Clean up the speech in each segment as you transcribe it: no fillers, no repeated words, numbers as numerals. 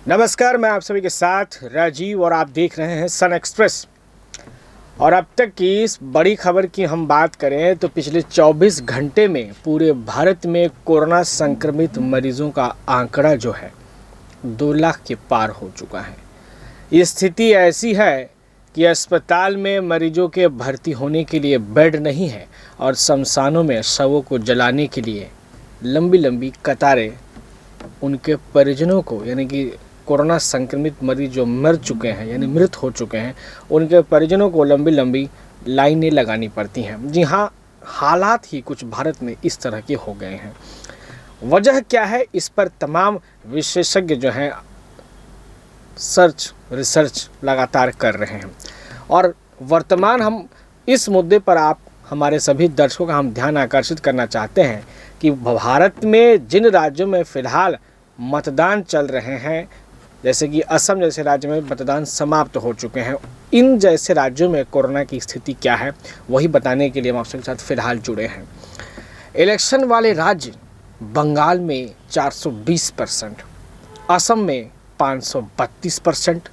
नमस्कार, मैं आप सभी के साथ राजीव और आप देख रहे हैं सन एक्सप्रेस। और अब तक की इस बड़ी खबर की हम बात करें तो पिछले 24 घंटे में पूरे भारत में कोरोना संक्रमित मरीजों का आंकड़ा जो है 2 लाख के पार हो चुका है। ये स्थिति ऐसी है कि अस्पताल में मरीजों के भर्ती होने के लिए बेड नहीं है और शमशानों में शवों को जलाने के लिए लंबी लंबी कतारें उनके परिजनों को, यानी कि कोरोना संक्रमित मरीज जो मर चुके हैं यानी मृत हो चुके हैं, उनके परिजनों को लंबी लंबी लाइनें लगानी पड़ती हैं। जी हाँ, हालात ही कुछ भारत में इस तरह के हो गए हैं। वजह क्या है, इस पर तमाम विशेषज्ञ जो हैं रिसर्च लगातार कर रहे हैं। और वर्तमान हम इस मुद्दे पर आप हमारे सभी दर्शकों का हम ध्यान आकर्षित करना चाहते हैं कि भारत में जिन राज्यों में फ़िलहाल मतदान चल रहे हैं, जैसे कि असम जैसे राज्य में मतदान समाप्त हो चुके हैं, इन जैसे राज्यों में कोरोना की स्थिति क्या है वही बताने के लिए हम आपके साथ फ़िलहाल जुड़े हैं। इलेक्शन वाले राज्य बंगाल में 420%, असम में 532%,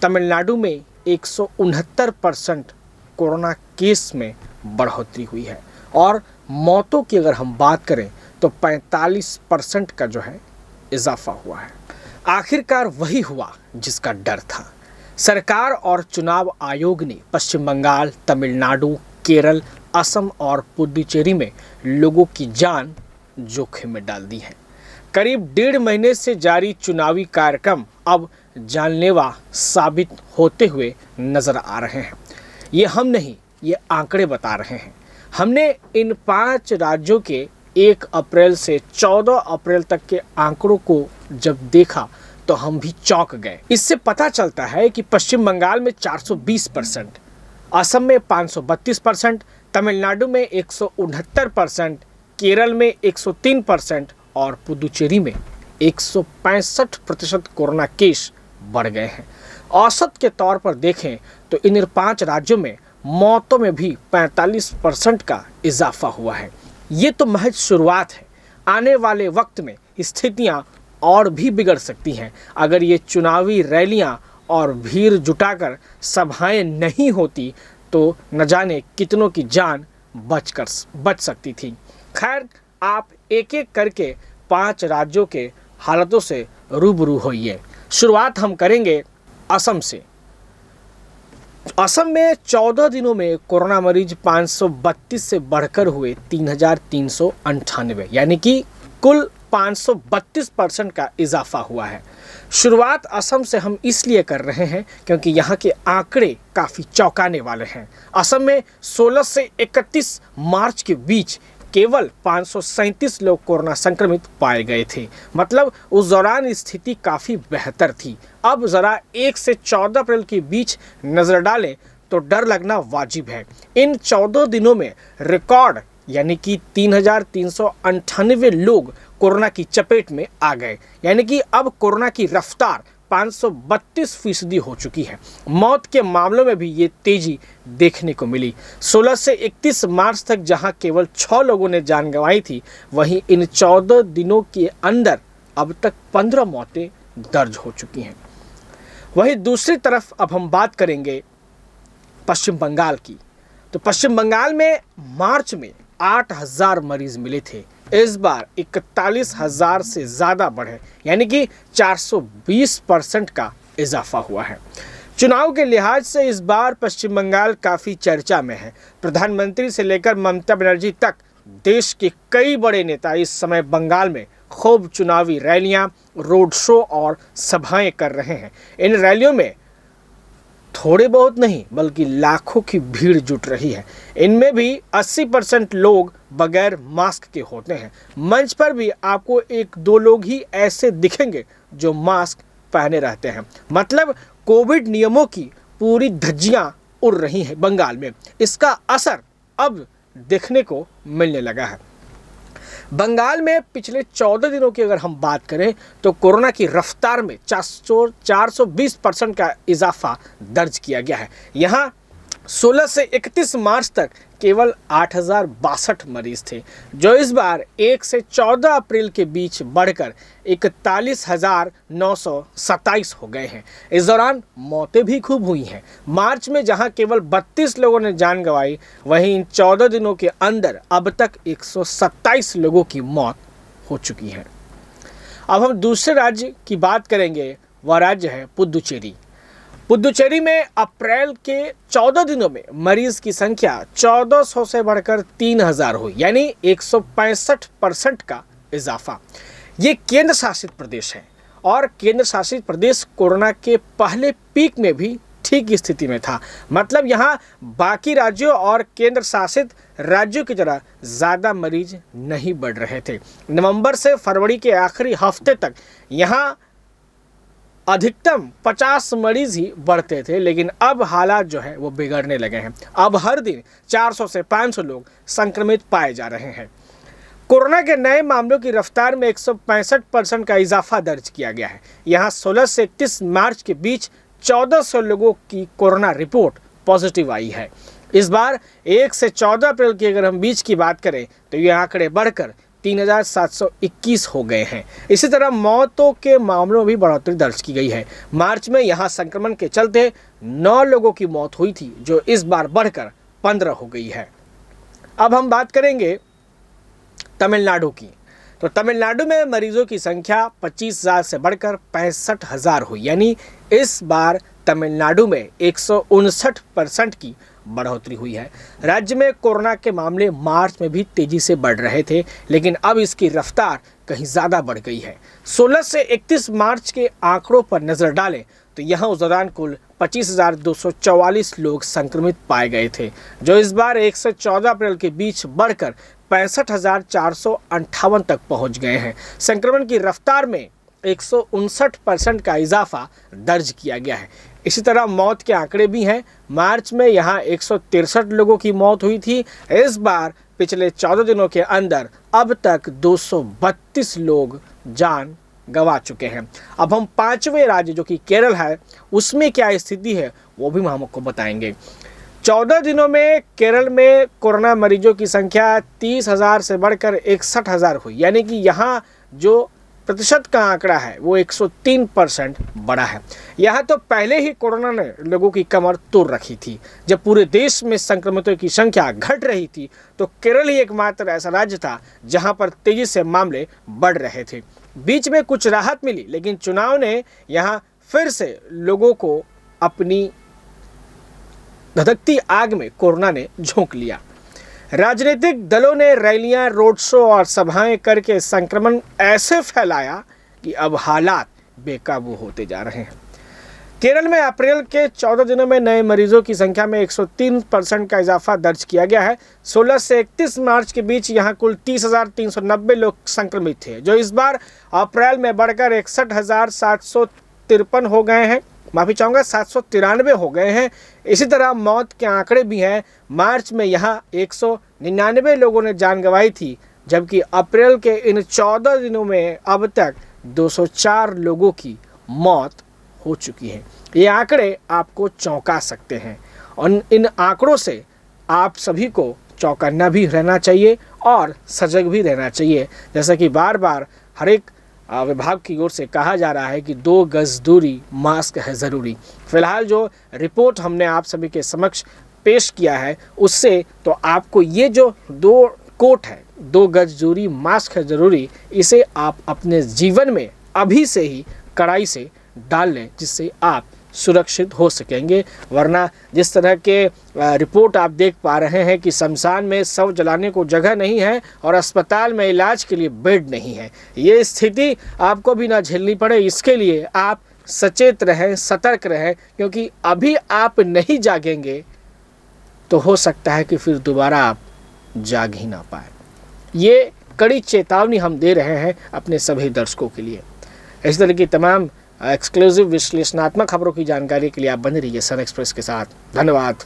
तमिलनाडु में 169% कोरोना केस में बढ़ोतरी हुई है और मौतों की अगर हम बात करें तो 45% का जो है इजाफा हुआ है। आखिरकार वही हुआ जिसका डर था। सरकार और चुनाव आयोग ने पश्चिम बंगाल, तमिलनाडु, केरल, असम और पुडुचेरी में लोगों की जान जोखिम में डाल दी है। करीब 1.5 महीने से जारी चुनावी कार्यक्रम अब जानलेवा साबित होते हुए नजर आ रहे हैं। ये हम नहीं, ये आंकड़े बता रहे हैं। हमने इन 5 राज्यों के 1 अप्रैल से 14 अप्रैल तक के आंकड़ों को जब देखा तो हम भी चौंक गए। इससे पता चलता है कि पश्चिम बंगाल में 420%, असम में 532%, तमिलनाडु में 169%, केरल में 103% और पुडुचेरी में 165% कोरोना केस बढ़ गए हैं। औसत के तौर पर देखें तो इन 5 राज्यों में मौतों में भी 45% का इजाफा हुआ है। ये तो महज शुरुआत है। आने वाले वक्त में स्थितियां और भी बिगड़ सकती हैं अगर ये चुनावी रैलियां और भीड़ जुटाकर सभाएं नहीं होती तो न जाने कितनों की जान बच सकती थी। खैर, आप एक एक करके 5 राज्यों के हालातों से रूबरू होइए। शुरुआत हम करेंगे असम से। असम में 14 दिनों में कोरोना मरीज 532 से बढ़कर हुए 3,398, यानी कि कुल 532% का इजाफा हुआ है। शुरुआत असम से हम इसलिए कर रहे हैं क्योंकि यहाँ के आंकड़े काफ़ी चौंकाने वाले हैं। असम में 16 से 31 मार्च के बीच केवल 537 लोग कोरोना संक्रमित पाए गए थे। मतलब उस दौरान स्थिति काफ़ी बेहतर थी। अब ज़रा 1 से 14 अप्रैल के बीच नज़र डालें तो डर लगना वाजिब है। इन 14 दिनों में रिकॉर्ड यानी कि 3,398 लोग कोरोना की चपेट में आ गए, यानी कि अब कोरोना की रफ्तार 532% हो चुकी है। मौत के मामलों में भी ये तेजी देखने को मिली। 16 से 31 मार्च तक जहां केवल 6 लोगों ने जान गंवाई थी, वहीं इन 14 दिनों के अंदर अब तक 15 मौतें दर्ज हो चुकी हैं। वहीं दूसरी तरफ अब हम बात करेंगे पश्चिम बंगाल की। तो पश्चिम बंगाल में मार्च में 8,000 मरीज मिले थे। इस बार 41,000 से ज़्यादा बढ़े, यानी कि 420% का इजाफा हुआ है। चुनाव के लिहाज से इस बार पश्चिम बंगाल काफ़ी चर्चा में है। प्रधानमंत्री से लेकर ममता बनर्जी तक देश के कई बड़े नेता इस समय बंगाल में खूब चुनावी रैलियां, रोड शो और सभाएं कर रहे हैं। इन रैलियों में थोड़े बहुत नहीं बल्कि लाखों की भीड़ जुट रही है। इनमें भी 80% लोग बगैर मास्क के होते हैं। मंच पर भी आपको 1-2 लोग ही ऐसे दिखेंगे जो मास्क पहने रहते हैं। मतलब कोविड नियमों की पूरी धज्जियां उड़ रही हैं बंगाल में। इसका असर अब देखने को मिलने लगा है। बंगाल में पिछले 14 दिनों की अगर हम बात करें तो कोरोना की रफ्तार में 420% का इजाफा दर्ज किया गया है। यहाँ 16 से 31 मार्च तक केवल 8,062 मरीज थे, जो इस बार 1 से 14 अप्रैल के बीच बढ़कर 41,927 हो गए हैं। इस दौरान मौतें भी खूब हुई हैं। मार्च में जहां केवल 32 लोगों ने जान गंवाई, वहीं इन 14 दिनों के अंदर अब तक 127 लोगों की मौत हो चुकी है। अब हम दूसरे राज्य की बात करेंगे, वह राज्य है पुदुचेरी। पुदुचेरी में अप्रैल के 14 दिनों में मरीज की संख्या 1400 से बढ़कर 3000 हुई, यानी 165% का इजाफा। ये केंद्र शासित प्रदेश है और केंद्र शासित प्रदेश कोरोना के पहले पीक में भी ठीक स्थिति में था। मतलब यहाँ बाकी राज्यों और केंद्र शासित राज्यों की तरह ज़्यादा मरीज नहीं बढ़ रहे थे। नवंबर से फरवरी के आखिरी हफ्ते तक यहाँ अधिकतम 50 मरीज ही बढ़ते थे, लेकिन अब हालात जो है वो बिगड़ने लगे हैं। अब हर दिन 400 से 500 लोग संक्रमित पाए जा रहे हैं। कोरोना के नए मामलों की रफ्तार में 165% का इजाफा दर्ज किया गया है। यहाँ 16 से 31 मार्च के बीच 1400 लोगों की कोरोना रिपोर्ट पॉजिटिव आई है। इस बार 1 से 14 अप्रैल की अगर हम बीच की बात करें तो ये आंकड़े बढ़कर 3,721 हो गए हैं। इसी तरह मौतों के मामलों में भी बढ़ोतरी दर्ज की गई है। मार्च में यहाँ संक्रमण के चलते 9 लोगों की मौत हुई थी, जो इस बार बढ़कर 15 हो गई है। अब हम बात करेंगे तमिलनाडु की। तो तमिलनाडु में मरीजों की संख्या 25,000 से बढ़कर 65,000 हुई, यानी इस बार तमिलनाडु में 159% की बढ़ोतरी हुई है। राज्य में कोरोना के मामले मार्च में भी तेजी से बढ़ रहे थे, लेकिन अब इसकी रफ्तार कहीं ज़्यादा बढ़ गई है। 16 से 31 मार्च के आंकड़ों पर नज़र डालें तो यहाँ उस दौरान कुल 25,244 लोग संक्रमित पाए गए थे, जो इस बार 1 से 14 अप्रैल के बीच बढ़कर 65,458 तक पहुँच गए हैं। संक्रमण की रफ्तार में 159% का इजाफा दर्ज किया गया है। इसी तरह मौत के आंकड़े भी हैं। मार्च में यहाँ 163 लोगों की मौत हुई थी। इस बार पिछले 14 दिनों के अंदर अब तक 232 लोग जान गंवा चुके हैं। अब हम 5वें राज्य जो कि केरल है, उसमें क्या स्थिति है वो भी हम आपको बताएंगे। 14 दिनों में केरल में कोरोना मरीजों की संख्या 30,000 से बढ़कर 61,000 हुई, यानी कि यहाँ जो प्रतिशत का आंकड़ा है वो 103% बढ़ा है। यहाँ तो पहले ही कोरोना ने लोगों की कमर तोड़ रखी थी। जब पूरे देश में संक्रमितों की संख्या घट रही थी तो केरल ही एकमात्र ऐसा राज्य था जहाँ पर तेजी से मामले बढ़ रहे थे। बीच में कुछ राहत मिली, लेकिन चुनाव ने यहाँ फिर से लोगों को अपनी धधकती आग में कोरोना ने झोंक लिया। राजनीतिक दलों ने रैलियां, रोड शो और सभाएं करके संक्रमण ऐसे फैलाया कि अब हालात बेकाबू होते जा रहे हैं। केरल में अप्रैल के 14 दिनों में नए मरीजों की संख्या में 103% का इजाफा दर्ज किया गया है। 16 से 31 मार्च के बीच यहां कुल 30,390 लोग संक्रमित थे, जो इस बार अप्रैल में बढ़कर 61,753 हो गए हैं। माफ़ी चाहूँगा 793 हो गए हैं। इसी तरह मौत के आंकड़े भी हैं। मार्च में यहाँ 199 लोगों ने जान गंवाई थी, जबकि अप्रैल के इन 14 दिनों में अब तक 204 लोगों की मौत हो चुकी है। ये आंकड़े आपको चौंका सकते हैं और इन आंकड़ों से आप सभी को चौकन्ना भी रहना चाहिए और सजग भी रहना चाहिए। जैसा कि बार बार हर एक विभाग की ओर से कहा जा रहा है कि 2 गज दूरी, मास्क है ज़रूरी। फिलहाल जो रिपोर्ट हमने आप सभी के समक्ष पेश किया है उससे तो आपको ये जो 2 कोट है, 2 गज दूरी, मास्क है ज़रूरी, इसे आप अपने जीवन में अभी से ही कड़ाई से डाल लें, जिससे आप सुरक्षित हो सकेंगे। वरना जिस तरह के रिपोर्ट आप देख पा रहे हैं कि शमशान में शव जलाने को जगह नहीं है और अस्पताल में इलाज के लिए बेड नहीं है, ये स्थिति आपको भी ना झेलनी पड़े, इसके लिए आप सचेत रहें, सतर्क रहें, क्योंकि अभी आप नहीं जागेंगे तो हो सकता है कि फिर दोबारा आप जाग ही ना पाए। ये कड़ी चेतावनी हम दे रहे हैं अपने सभी दर्शकों के लिए। इस तरह की तमाम एक्सक्लूसिव विश्लेषणात्मक खबरों की जानकारी के लिए आप बने रहिए सन एक्सप्रेस के साथ। धन्यवाद।